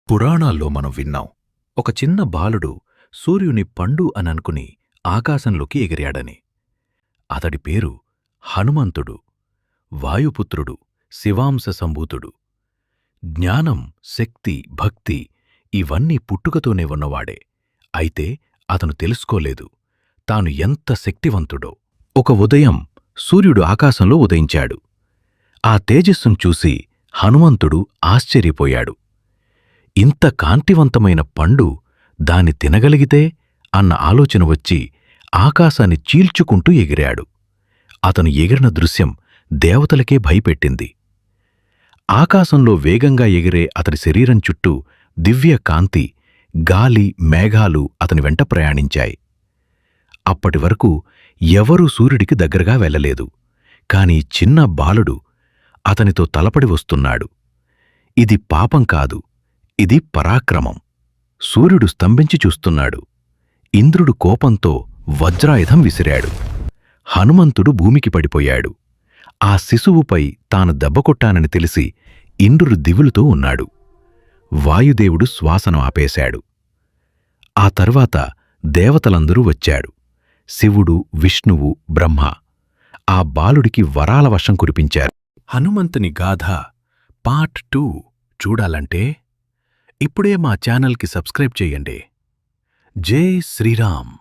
పురాణాల్లో మనం విన్నాం, ఒక చిన్న బాలుడు సూర్యుని పండు అననుకుని ఆకాశంలోకి ఎగిరాడని. అతడి పేరు హనుమంతుడు. వాయుపుత్రుడు, శివాంశ సంభూతుడు. జ్ఞానం, శక్తి, భక్తి ఇవన్నీ పుట్టుకతోనే ఉన్నవాడే. అయితే అతను తెలుసుకోలేదు తాను ఎంత శక్తివంతుడో. ఒక ఉదయం సూర్యుడు ఆకాశంలో ఉదయించాడు. ఆ తేజస్సును చూసి హనుమంతుడు ఆశ్చర్యపోయాడు. ఇంత కాంతివంతమైన పండు దాన్ని తినగలిగితే అన్న ఆలోచన వచ్చి ఆకాశాన్ని చీల్చుకుంటూ ఎగిరాడు. అతను ఎగిరిన దృశ్యం దేవతలకే భయపెట్టింది. ఆకాశంలో వేగంగా ఎగిరే అతడి శరీరం చుట్టూ దివ్య కాంతి, గాలి, మేఘాలు అతని వెంట ప్రయాణించాయి. అప్పటివరకు ఎవరూ సూర్యుడికి దగ్గరగా వెళ్ళలేదు. కాని చిన్న బాలుడు అతనితో తలపడి వస్తున్నాడు. ఇది పాపం కాదు, ఇది పరాక్రమం. సూర్యుడు స్తంభించి చూస్తున్నాడు. ఇంద్రుడు కోపంతో వజ్రాయుధం విసిరాడు. హనుమంతుడు భూమికి పడిపోయాడు. ఆ శిశువుపై తాను దెబ్బకొట్టానని తెలిసి ఇంద్రుడు దిగులుతో ఉన్నాడు. వాయుదేవుడు శ్వాసను ఆపేశాడు. ఆ తర్వాత దేవతలందరూ వచ్చాడు. శివుడు, విష్ణువు, బ్రహ్మ ఆ బాలుడికి వరాల వర్షం కురిపించారు. హనుమంతుని గాథ పార్ట్ 2 చూడాలంటే ఇప్పుడే మా ఛానల్కి సబ్స్క్రైబ్ చేయండి. జై శ్రీరామ్.